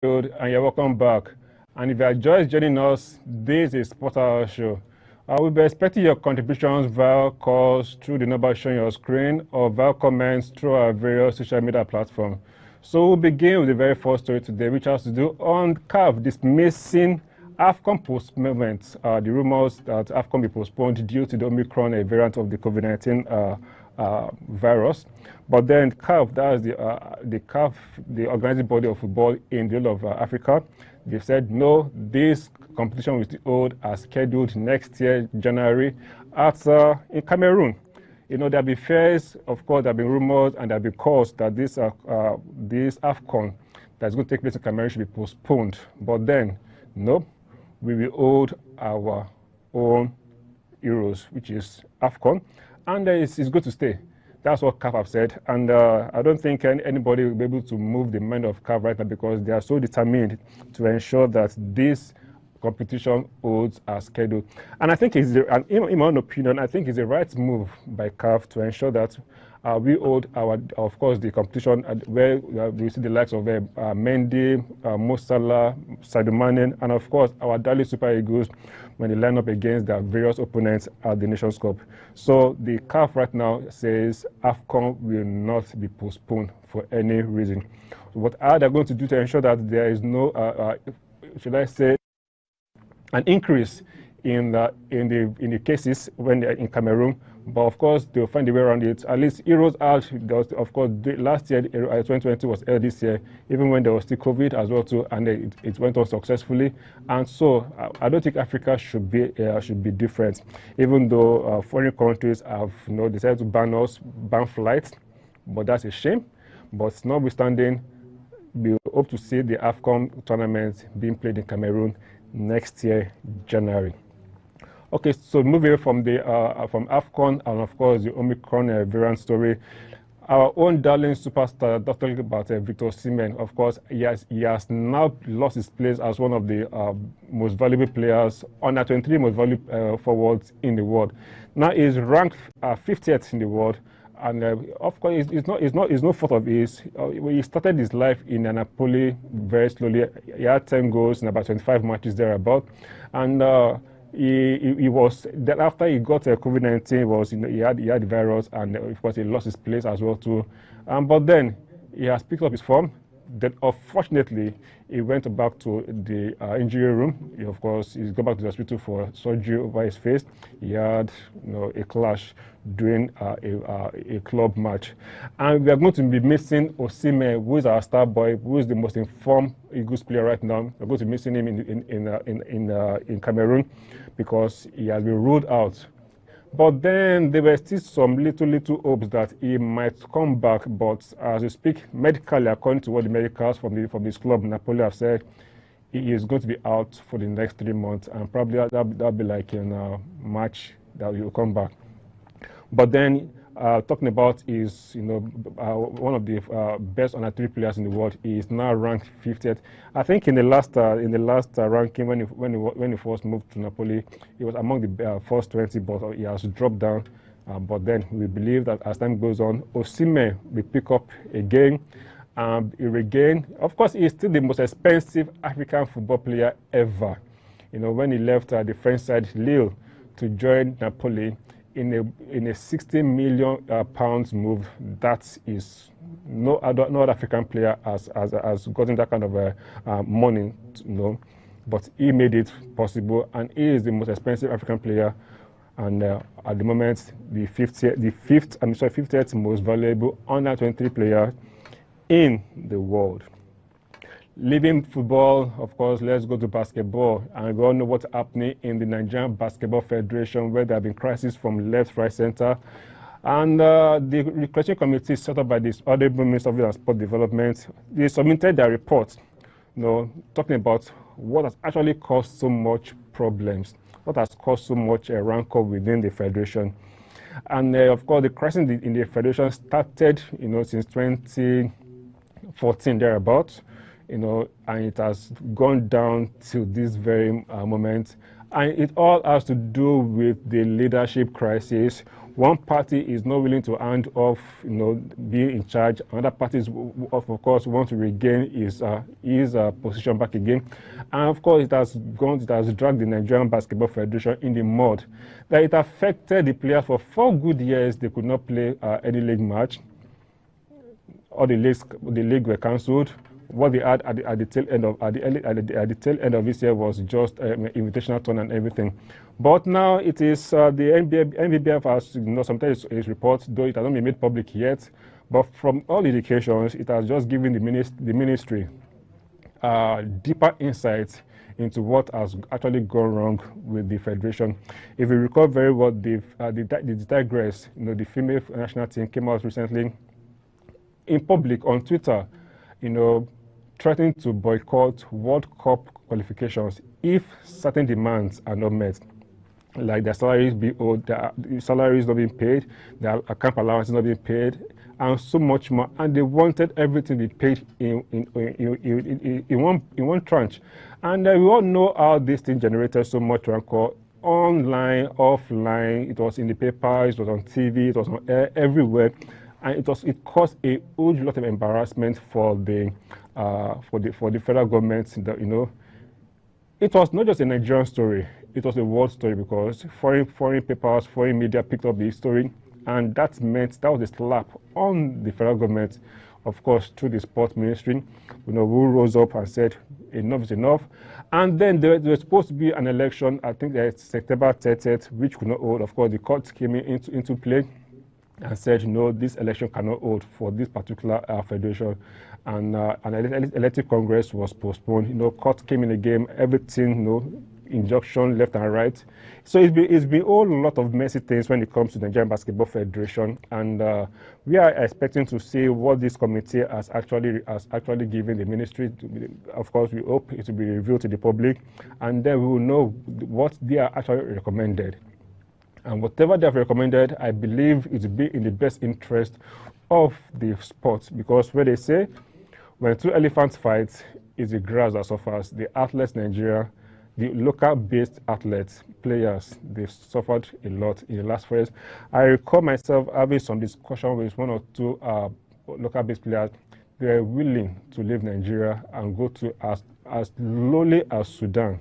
And you're welcome back. And if you are just joining us, this is Sport Hour Show. We'll be expecting your contributions via calls through the number showing your screen or via comments through our various social media platforms. So we'll begin with the very first story today, which has to do on CAF dismissing AFCON postponement. The rumors that AFCON be postponed due to the OMICRON variant of the COVID-19 virus. But then CAF, that is the CAF, the organizing body of football in the whole of Africa, they've said no, this competition will still hold as scheduled next year, January, in Cameroon. You know, there'll be fears, of course, there'll be rumors and there'll be calls that this AFCON that's going to take place in Cameroon should be postponed. But then, no, we will hold our own Euros, which is AFCON, and it's good to stay. That's what CAF have said, and I don't think anybody will be able to move the mind of CAF right now because they are so determined to ensure that this competition holds as scheduled. And I think in my own opinion, I think it's the right move by CAF to ensure that we hold of course, the competition where we see the likes of Mendy, Mo Salah, Sadio Mane, and of course our Dali Super Eagles when they line up against their various opponents at the Nations Cup. So the CAF right now says AFCON will not be postponed for any reason. What are they going to do to ensure that there is no, should I say, an increase in the cases when they're in Cameroon? But of course, they'll find a way around it. At least Euros out, of course, last year, 2020 was held this year, even when there was still COVID as well too, and it went on successfully. And so I don't think Africa should be different, even though foreign countries have decided to ban flights, but that's a shame. But notwithstanding, we hope to see the AFCON tournament being played in Cameroon next year, January. Okay, so moving from AFCON and of course the OMICRON variant story, our own darling superstar, talking about Victor OSIMHEN, of course, he has now lost his place as one of the most valuable players, under 23 most valuable forwards in the world. Now he's ranked 50th in the world. And of course, it's no fault of his. He started his life in Napoli very slowly. He had 10 goals in about 25 matches thereabout, and he was that after he got COVID-19, he had the virus, and of course he lost his place as well too. But then he has picked up his form. Then unfortunately, he went back to the injury room. Of course, he's gone back to the hospital for surgery over his face. He had a clash during a club match. And we are going to be missing OSIMHEN, who is our star boy, who is the most informed Eagles player right now. We're going to be missing him in Cameroon because he has been ruled out. But then there were still some little hopes that he might come back. But as we speak, medically, according to what the medicals from this club, Napoli, have said, he is going to be out for the next 3 months, and probably that'll be like in March that he will come back. But then talking about is one of the best under 3 players in the world. He is now ranked 50th. I think in the last ranking when he first moved to Napoli, he was among the first 20, but he has dropped down. But then we believe that as time goes on, OSIMHEN will pick up again. He regain. Of course, he is still the most expensive African football player ever. When he left the French side Lille to join Napoli, in a 60 million pounds move, that is no other African player has gotten that kind of money, but he made it possible, and he is the most expensive African player, and at the moment the 50th most valuable under 23 player in the world. Leaving football, of course, let's go to basketball. And we all know what's happening in the Nigerian Basketball Federation, where there have been crises from left, right, center. And the Recreation Committee set up by this Honorable Minister of Youth and Sport Development, they submitted their report, talking about what has actually caused so much problems, what has caused so much rancor within the Federation. And of course, the crisis in the Federation started, since 2014 thereabouts. And it has gone down to this very moment. And it all has to do with the leadership crisis. one party is not willing to hand off, being in charge. Another party, of course, want to regain his position back again. And of course, it has dragged the Nigerian Basketball Federation in the mud. That it affected the players for 4 good years. They could not play any league match. All the league were cancelled. What they had at the tail end of this year was just invitational turn and everything. But now it is the NBBF has sometimes its reports, though it has not been made public yet. But from all indications, it has just given the ministry deeper insights into what has actually gone wrong with the federation. If you recall very well, the Tigress, the female national team, came out recently in public on Twitter, threatening to boycott World Cup qualifications if certain demands are not met, like their salaries be owed, their salaries not being paid, their camp allowance not being paid, and so much more. And they wanted everything to be paid in one tranche. And we all know how this thing generated so much rancor, online, offline. It was in the papers, it was on TV, it was on air, everywhere. And it caused a huge lot of embarrassment for the federal government. It was not just a Nigerian story; it was a world story, because foreign papers, foreign media picked up the story, and that was a slap on the federal government, of course, through the sports ministry, who rose up and said enough is enough. And then there was supposed to be an election. I think that's September 30th, which could not hold. Of course, the courts came into play and said, no, this election cannot hold for this particular federation. And an elective Congress was postponed. Court came in the game, everything, injunction left and right. So it's been a whole lot of messy things when it comes to the Nigerian Basketball Federation. And we are expecting to see what this committee has actually given the ministry. Of course, we hope it will be revealed to the public, and then we will know what they are actually recommended. And whatever they have recommended, I believe it will be in the best interest of the sport, because when they say, when 2 elephants fight, it's the grass that suffers. The athletes in Nigeria, the local-based athletes, players, they've suffered a lot in the last 4 years. I recall myself having some discussion with 1 or 2 local-based players. They are willing to leave Nigeria and go to as lowly as Sudan.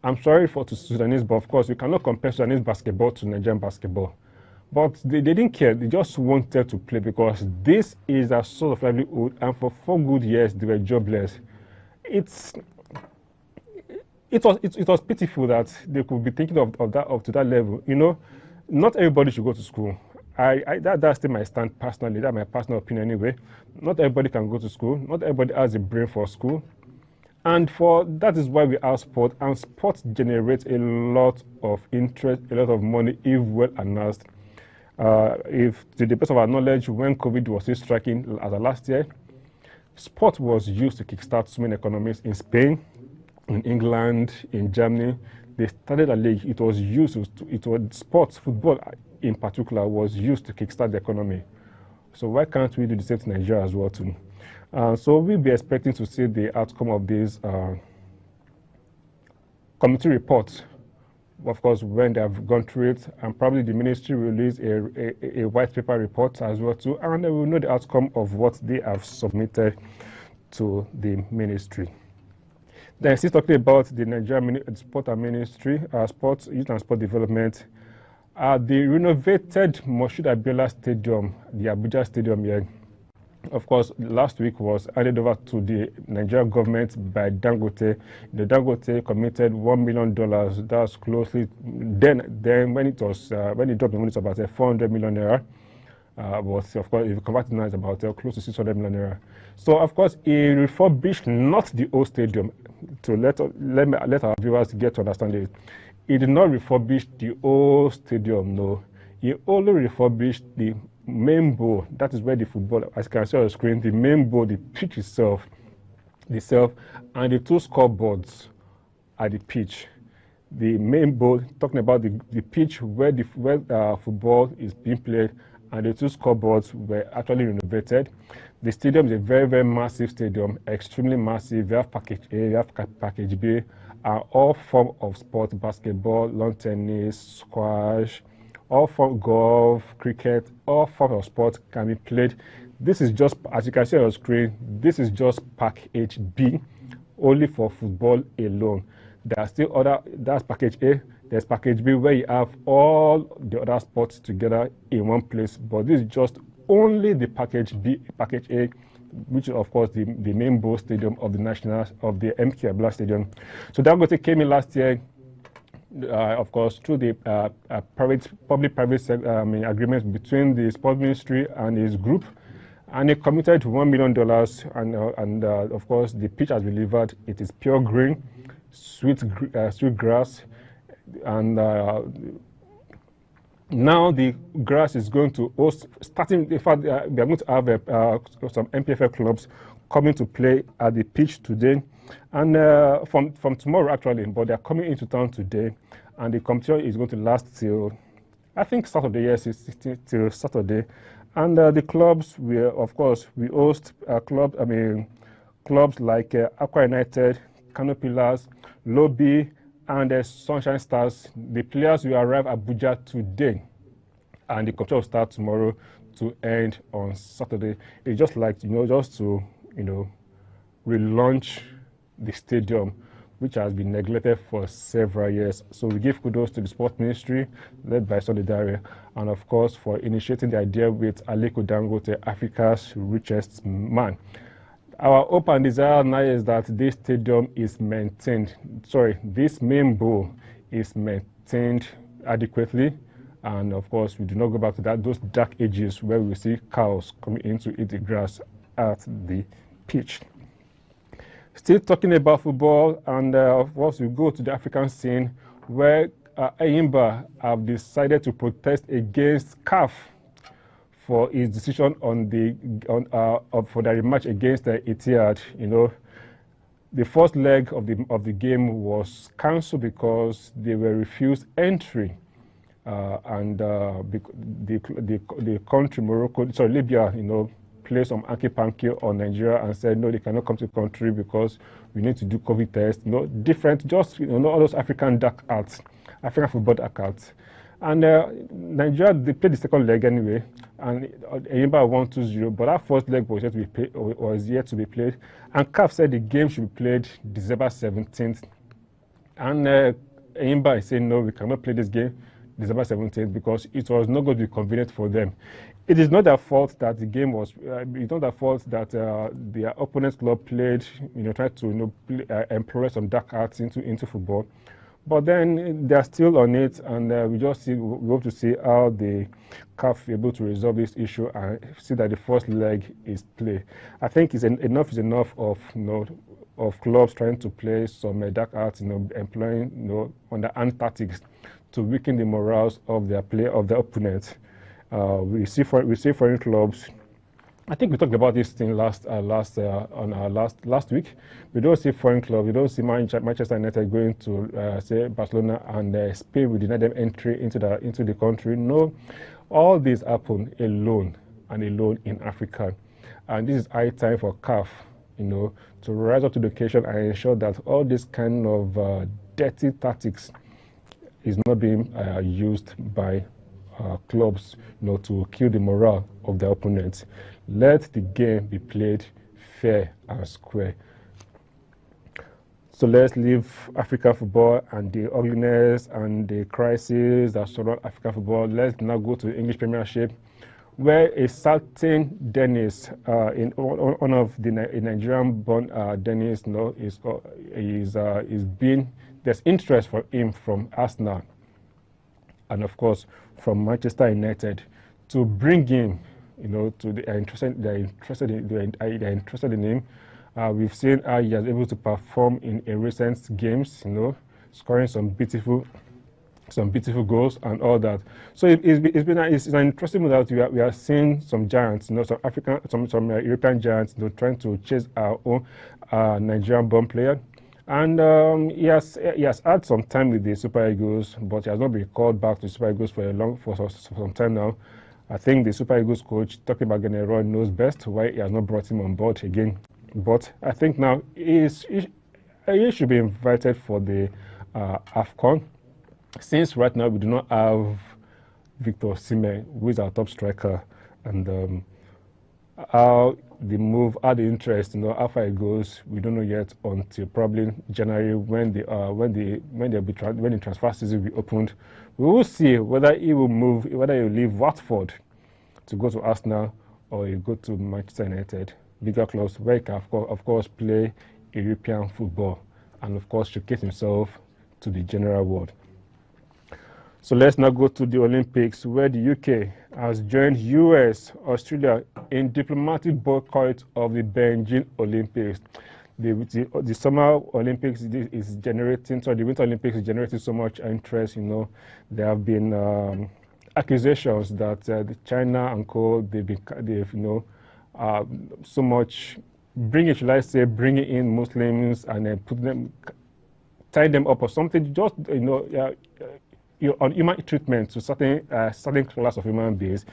I'm sorry to Sudanese, but of course, we cannot compare Sudanese basketball to Nigerian basketball. But they didn't care. They just wanted to play, because this is their source of livelihood, and for 4 good years, they were jobless. It was pitiful that they could be thinking of to that level. Not everybody should go to school. That's still my stand personally. That's my personal opinion anyway. Not everybody can go to school. Not everybody has a brain for school. And that is why we have sport, and sport generates a lot of interest, a lot of money, if well announced. If to the best of our knowledge, when COVID was still striking as of last year, sport was used to kickstart so many economies in Spain, in England, in Germany. They started a league. It was sports, football in particular, was used to kickstart the economy. So why can't we do the same to Nigeria as well too? So we'll be expecting to see the outcome of this committee report, of course, when they have gone through it, and probably the ministry will release a white paper report as well too, and then we'll know the outcome of what they have submitted to the ministry. Then still talking about the Nigerian Sport and Ministry, Sports, Youth and Sport Development, the renovated MOSHOOD ABIOLA Stadium, the Abuja Stadium here, of course, last week was handed over to the Nigerian government by Dangote. The Dangote committed $1 million. That's closely. Then when it dropped the money, it's about 400 million naira. But of course, if you convert it now, it's about close to 600 million naira. So of course, he refurbished not the old stadium. To let our viewers get to understand it, he did not refurbish the old stadium. No, he only refurbished the main bowl. That is where the football, as you can see on the screen, the main bowl, the pitch itself, and the 2 scoreboards at the pitch. The main bowl, talking about the pitch where football is being played, and the 2 scoreboards were actually renovated. The stadium is a very, very massive stadium, extremely massive. We have package A, we have package B, all forms of sport, basketball, lawn tennis, squash, all forms golf, cricket, all forms of sport can be played. This is just, as you can see on your screen, this is just package B, only for football alone. There are still other, that's package A. There's package B where you have all the other sports together in one place, but this is just only the package B, package A, which is of course the main bowl stadium of the national, of the MK Abiola Stadium. So Dangote came in last year, of course, through the public-private agreement between the sports ministry and his group, and he committed to $1 million, and of course the pitch has been delivered. It is pure green, sweet grass, and now the grass is going to host, starting, in fact, we are going to have some MPFL clubs coming to play at the pitch today, and from tomorrow actually, but they're coming into town today, and the competition is going to last till, I think, Saturday, yes, till Saturday. And the clubs, of course, we host clubs like Aqua United, Kano Pillars, Lobby, and Sunshine Stars. The players will arrive at Abuja today, and the competition will start tomorrow to end on Saturday. It's just like, just to, relaunch the stadium, which has been neglected for several years. So we give kudos to the sports ministry, led by Solidary, and of course for initiating the idea with Aliko Dangote, Africa's richest man. Our hope and desire now is that this stadium is maintained, this main bowl is maintained adequately, and of course we do not go back to those dark ages where we see cows coming in to eat the grass at the pitch. Still talking about football, and of course we go to the African scene where ENYIMBA have decided to protest against CAF for its decision on for the rematch against the ITTIHAD. The first leg of the game was cancelled because they were refused entry, and the country Libya, placed some hanky-panky on Nigeria and said, no, they cannot come to the country because we need to do COVID tests. Different, just, all those African dark arts, African football dark arts. And Nigeria, they played the second leg anyway, and ENYIMBA won 2-0, but that first leg was yet to be played. And CAF said the game should be played December 17th. And ENYIMBA is saying, no, we cannot play this game December 17th because it was not going to be convenient for them. It is not their fault that the game was, it's not their fault that their opponent's club played, tried to employ some dark arts into football. But then they're still on it, and we hope to see how the CAF are able to resolve this issue and see that the first leg is played. I think enough is enough of clubs trying to play some dark arts, employing underhand tactics to weaken the morals of their opponents. We see foreign clubs. I think we talked about this thing last week. We don't see foreign clubs. We don't see Manchester United going to say Barcelona and Spain will deny them entry into the country. No, all this happen alone in Africa, and this is high time for CAF, to rise up to the occasion and ensure that all this kind of dirty tactics is not being used by clubs, to kill the morale of their opponents. Let the game be played fair and square. So let's leave African football and the ugliness and the crisis that surround African football. Let's now go to the English Premiership, where a certain Dennis, one of the Nigerian-born Dennis, there's interest for him from Arsenal and of course from Manchester United to bring him, they're interested in him. We've seen how he is able to perform in recent games, scoring some beautiful goals and all that. So it's an interesting move that we are seeing some giants, some European giants, trying to chase our own Nigerian-born player. And he has had some time with the Super Eagles, but he has not been called back to Super Eagles for some time now. I think the Super Eagles coach, talking about General, knows best why he has not brought him on board again. But I think now he should be invited for the AFCON, since right now we do not have Victor OSIMHEN, who is our top striker, and how the interest, how far it goes, we don't know yet until probably January when the transfer season will be opened. We will see whether he will move, whether he will leave Watford to go to Arsenal or he will go to Manchester United, bigger clubs where he can of course play European football and of course showcase himself to the general world. So let's now go to the Olympics, where the UK has joined US, Australia in diplomatic boycott of the Beijing Olympics. The Summer Olympics is generating, the Winter Olympics is generating so much interest. There have been accusations that China and co, they've so much bringing in Muslims and then tie them up or something, just on human treatment to certain class of human beings,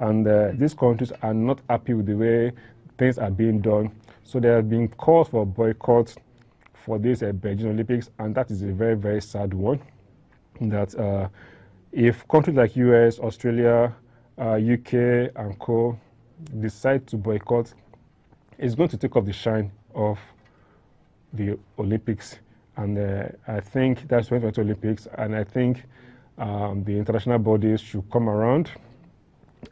and these countries are not happy with the way things are being done. So there have been calls for boycott for this Beijing Olympics, and that is a very, very sad one. That if countries like US, Australia, UK, and co decide to boycott, it's going to take off the shine of the Olympics. And I think that's 2020 Olympics, and I think the international bodies should come around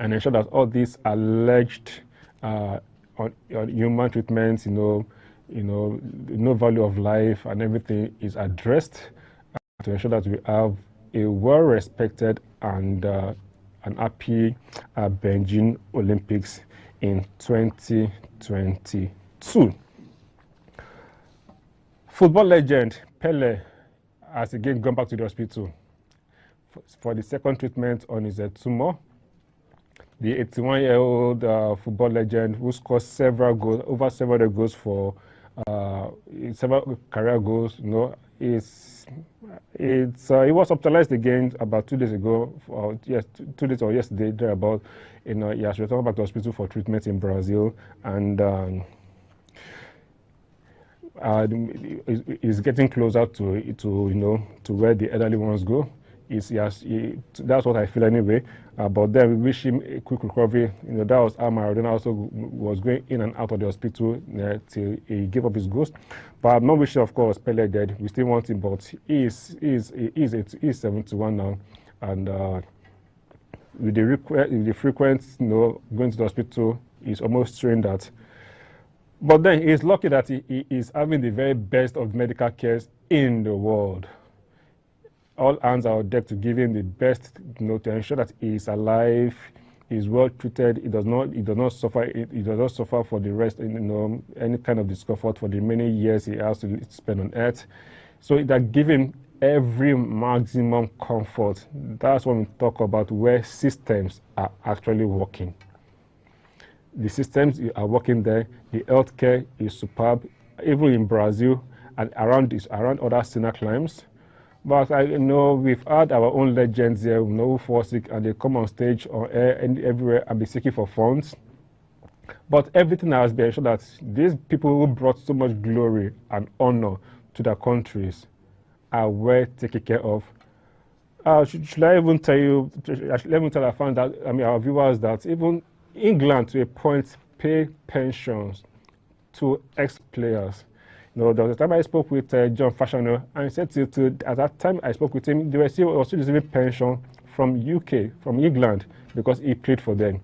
and ensure that all these alleged human treatments, no value of life and everything is addressed, to ensure that we have a well-respected and an happy Beijing Olympics in 2022. Football legend PELE has again gone back to the hospital for the second treatment on his tumor. The 81-year-old football legend, who scored over several goals for several career goals, he was hospitalized again about 2 days ago, 2 days or yesterday, thereabout. He has returned back to hospital for treatment in Brazil, and is getting closer to where the elderly ones go. That's what I feel anyway. But then we wish him a quick recovery. That was how Maradona also was going in and out of the hospital till he gave up his ghost. But I'm not wishing, of course, Pele dead. We still want him, but he is 71 now, and with the frequent going to the hospital, he's almost trained that. But then he's lucky that he is having the very best of medical cares in the world. All hands are on deck to give him the best, to ensure that he is alive, he is well treated, he does not suffer for the rest, any kind of discomfort for the many years he has to spend on earth. So that give him every maximum comfort. That's when we talk about where systems are actually working. The systems are working there. The healthcare is superb, even in Brazil and around other senior climes. But I know we've had our own legends here, who fall sick and they come on stage or air and everywhere and be seeking for funds. But everything has been ensured that these people who brought so much glory and honor to their countries are well taken care of. Should I even tell you? Let me tell our fans that our viewers that even England to a point pay pensions to ex-players. There was a time I spoke with John Fashanu, and he said at that time I spoke with him, they were still receiving pension from UK, from England, because he played for them.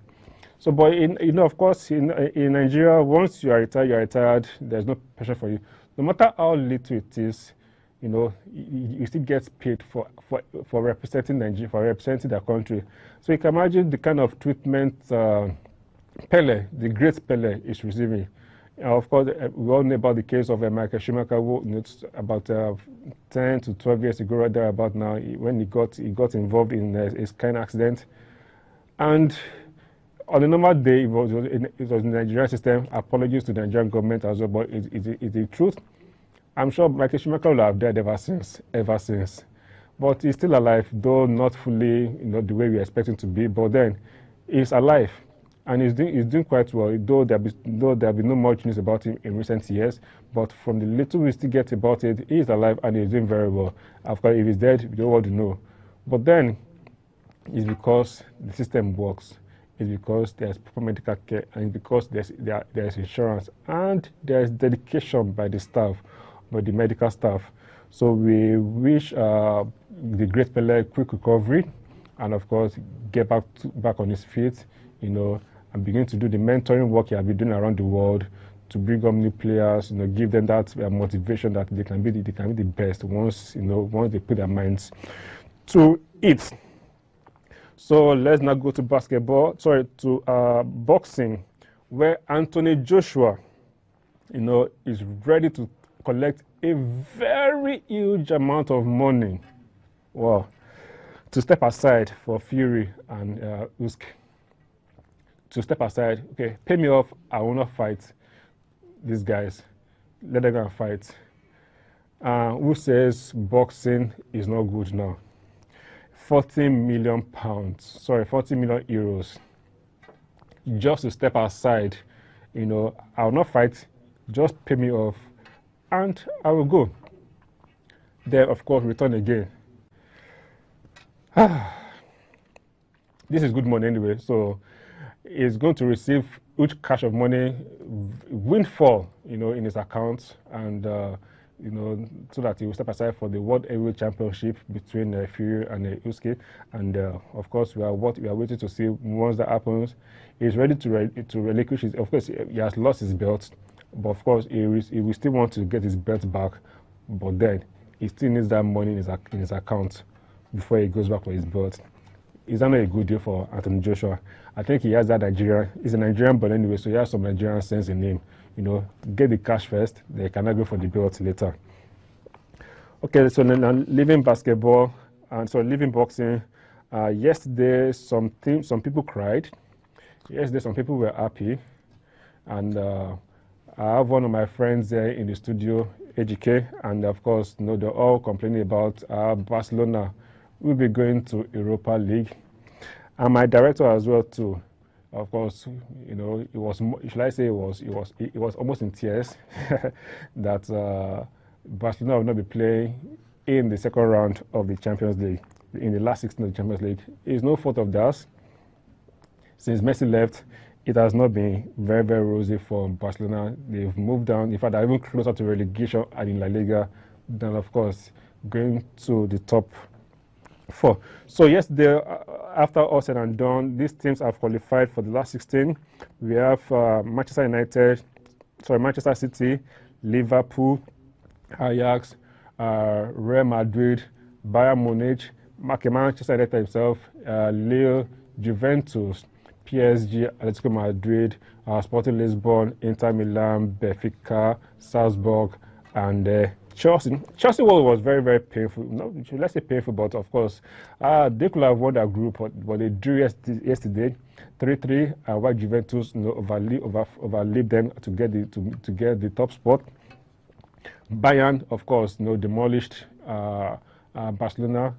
So, but of course, in Nigeria, once you are retired. There's no pressure for you. No matter how little it is, you still get paid for representing Nigeria, for representing the country. So you can imagine the kind of treatment Pele, the great Pele, is receiving. Of course, we all know about the case of Michael Schumacher, who about 10 to 12 years ago, right there about now, when he got involved in a skiing accident. And on a normal day, it was in the Nigerian system. Apologies to the Nigerian government as well, but it's the truth. I'm sure Michael Schumacher will have died ever since. But he's still alive, though not fully, the way we expect him to be. But then, he's alive. And he's doing quite well, though there have been no much news about him in recent years. But from the little we still get about it, he is alive and he's doing very well. Of course, if he's dead, we don't want to know. But then, It's because the system works. It's because there's proper medical care, and it's because there's insurance, and there's dedication by the staff, by the medical staff. So we wish the great Pele quick recovery, and of course get back on his feet, you know, and begin to do the mentoring work he has been doing around the world to bring up new players, you know, give them that motivation that they can be the best once they put their minds to it. So let's now go to boxing, where Anthony Joshua, you know, is ready to collect a very huge amount of money. Wow. To step aside for Fury and USYK. To step aside, okay, pay me off, I will not fight these guys. Let them go and fight. Who says boxing is not good now? 40 million euros. Just to step aside, you know, I will not fight, just pay me off, and I will go. Then, of course, return again. This is good money anyway, so he's going to receive huge cash of money, windfall, you know, in his account, and you know, so that he will step aside for the World Heavyweight Championship between Fury and USYK. And of course, we are waiting to see once that happens. He's ready to relinquish his. Of course, he has lost his belt, but of course, he will still want to get his belt back. But then he still needs that money in his account before he goes back for his belt. Is that not a good deal for Anthony Joshua? I think he has that he's a Nigerian, but anyway, so he has some Nigerian sense in him. You know, get the cash first, they cannot go for the belt later. Okay, so now leaving basketball and so leaving boxing. Yesterday, some people cried. Yesterday, some people were happy, and I have one of my friends there in the studio, AGK, and of course, you know, they're all complaining about Barcelona will be going to Europa League, and my director as well too. Of course, you know, it was, should I say, it was almost in tears that Barcelona will not be playing in the second round of the Champions League, in the last 16 of the Champions League. It's no fault of theirs. Since Messi left, it has not been very, very rosy for Barcelona. They've moved down. In fact, they're even closer to relegation and in La Liga than, of course, going to the top 4. So yesterday, after all said and done, these teams have qualified for the last 16. We have Manchester City, Liverpool, Ajax, Real Madrid, Bayern Munich, Manchester United himself, Lille, Juventus, PSG, Atletico Madrid, Sporting Lisbon, Inter Milan, Benfica, Salzburg, and Chelsea. Chelsea was very, very painful. No, let's say painful, but of course, they could have won that group, but they drew yesterday, 3-3. While Juventus, you know, overleaped them to get the top spot. Bayern, of course, you know, demolished Barcelona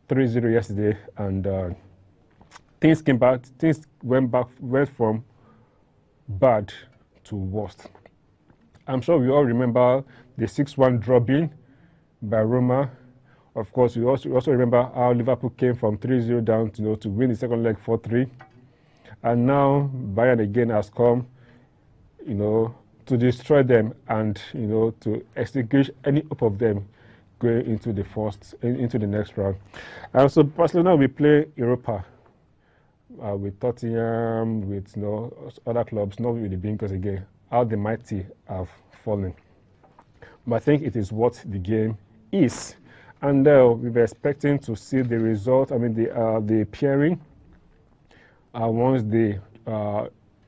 3-0 yesterday, and things went from bad to worst. I'm sure we all remember the 6-1 drubbing by Roma. Of course, we also remember how Liverpool came from 3-0 down to win the second leg 4-3. And now Bayern again has come, you know, to destroy them and, you know, to extinguish any hope of them going into the next round. And so Barcelona will play Europa with Tottenham, with, you know, other clubs, not with the Blinkers again. How the mighty have fallen. But I think it is what the game is. And we were expecting to see the result, I mean, the pairing once the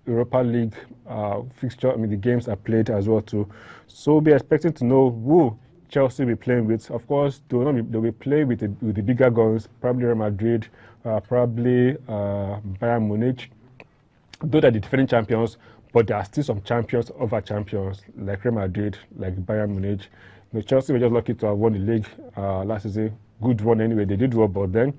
Europa League fixture, I mean, the games are played as well too. So we'll be expecting to know who Chelsea will be playing with. Of course, they'll be playing with the bigger guns, probably Real Madrid, probably Bayern Munich. Though they're the defending champions, but there are still some champions over champions, like Real Madrid, like Bayern Munich. You know, Chelsea were just lucky to have won the league last season. Good one anyway, they did well, but then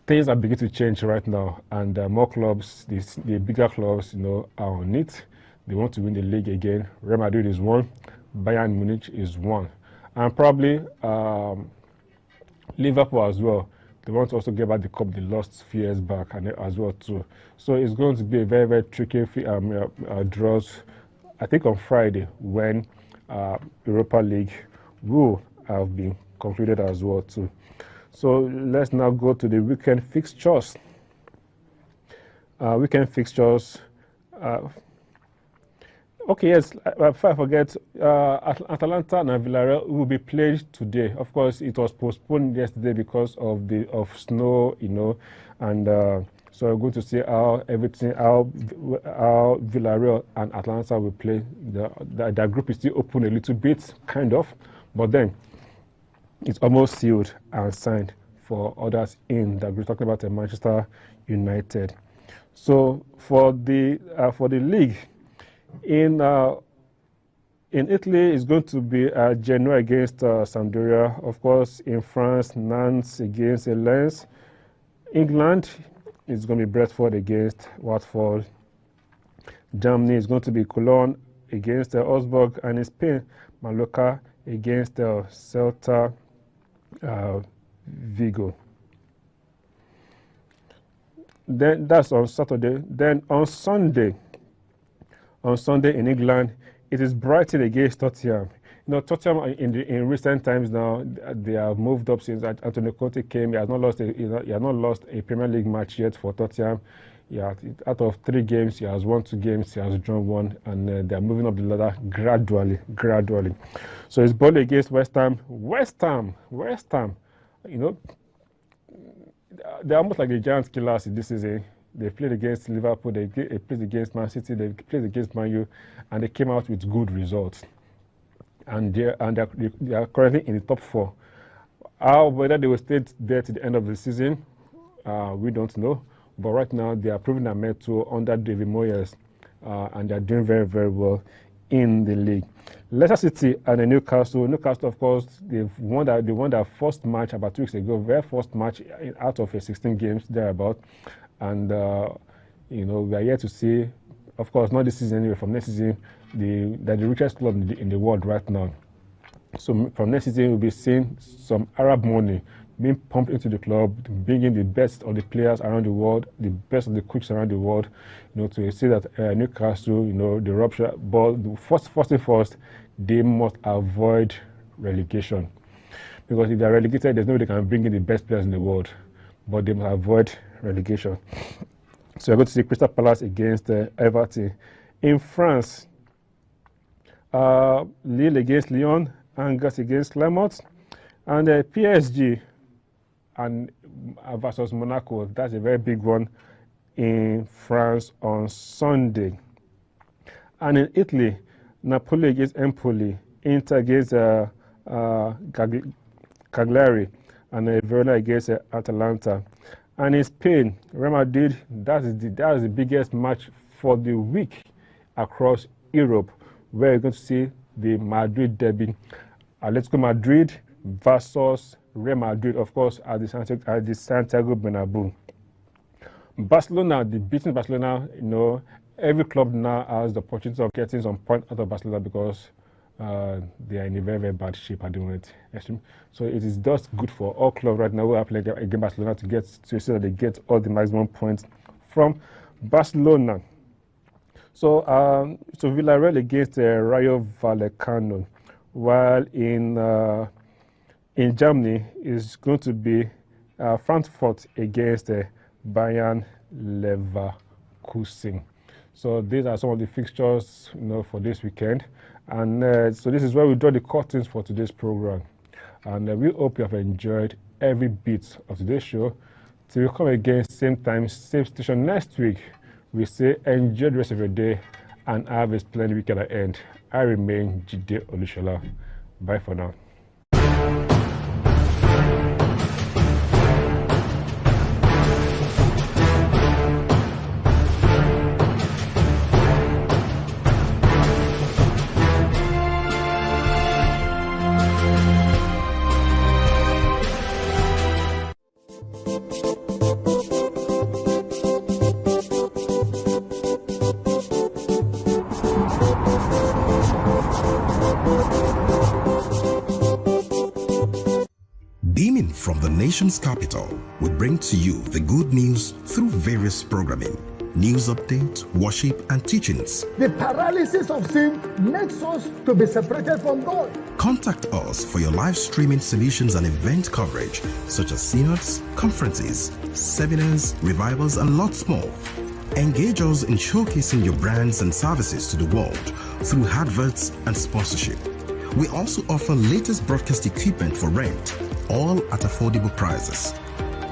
things are beginning to change right now, and more clubs, the bigger clubs, you know, are on it. They want to win the league again. Real Madrid is one, Bayern Munich is one, and probably Liverpool as well They want to also get back the cup they lost a few years back and as well too. So it's going to be a very, very tricky draws, I think on Friday, when Europa League will have been concluded as well too. So let's now go to the weekend fixtures. Weekend fixtures. Okay, yes, before I forget, Atalanta and Villarreal will be played today. Of course, it was postponed yesterday because of snow, you know, and so we're going to see how Villarreal and Atalanta will play. Their group is still open a little bit, kind of, but then it's almost sealed and signed for others in that we're talking about Manchester United. So for the league, in Italy, it's going to be Genoa against Sampdoria. Of course, in France, Nantes against Lens. England is going to be Brentford against Watford. Germany is going to be Cologne against Augsburg, and in Spain, Mallorca against Celta Vigo. Then that's on Saturday. Then on Sunday in England, it is Brighton against Tottenham. You know, Tottenham in recent times now, they have moved up since Antonio Conte came. He has not lost a Premier League match yet for Tottenham. Yeah, out of 3 games, he has won 2 games, he has drawn 1, and they are moving up the ladder gradually. So it's Burnley against West Ham. West Ham, you know, they're almost like the Giants killers in this season. They played against Liverpool, they played against Man City, they played against Man U, and they came out with good results. And they are currently in the top 4. Whether they will stay there to the end of the season, we don't know. But right now, they are proving their mettle under David Moyes, and they are doing very, very well in the league. Leicester City and Newcastle. Newcastle, of course, they won their first match about 2 weeks ago, very first match out of 16 games thereabout. And, you know, we are yet to see, of course, not this season anyway, from next season, they're the richest club in the world right now. So from next season, we'll be seeing some Arab money being pumped into the club, bringing the best of the players around the world, the best of the coaches around the world, you know, to see that Newcastle, you know, the rupture. But first and foremost, they must avoid relegation. Because if they're relegated, there's no way they can bring in the best players in the world. But they must avoid relegation. So we're going to see Crystal Palace against Everton. In France, Lille against Lyon, Angers against Clermont, and PSG and versus Monaco. That's a very big one in France on Sunday. And in Italy, Napoli against Empoli, Inter against Cagliari, and Verona against Atalanta. And in Spain, Real Madrid, that is the biggest match for the week across Europe, where you're going to see the Madrid derby. Atletico Madrid versus Real Madrid, of course, at the Santiago Bernabeu. Barcelona, the beating Barcelona, you know, every club now has the opportunity of getting some point out of Barcelona because they are in a very, very bad shape at the moment. So it is just good for all clubs right now who are playing against Barcelona to see that they get all the maximum points from Barcelona. So Villarreal against Rayo Vallecano, while in Germany is going to be Frankfurt against Bayern Leverkusen. So these are some of the fixtures, you know, for this weekend. And so this is where we draw the curtains for today's program. And we hope you have enjoyed every bit of today's show. Till we come again, same time, same station next week, we say enjoy the rest of your day and have a splendid weekend at end. I remain Jide Olushola. Bye for now. From the nation's capital, we bring to you the good news through various programming, news updates, worship, and teachings. The paralysis of sin makes us to be separated from God. Contact us for your live streaming solutions and event coverage, such as synods, conferences, seminars, revivals, and lots more. Engage us in showcasing your brands and services to the world through adverts and sponsorship. We also offer latest broadcast equipment for rent, all at affordable prices.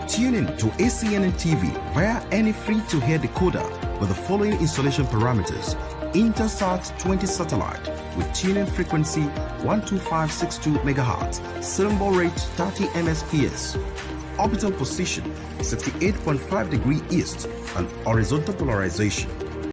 Tune in to ACNN TV via any free-to-air decoder with the following installation parameters: Intelsat 20 satellite with tuning frequency 12562 MHz, symbol rate 30 Mbps, orbital position 68.5 degree east, and horizontal polarization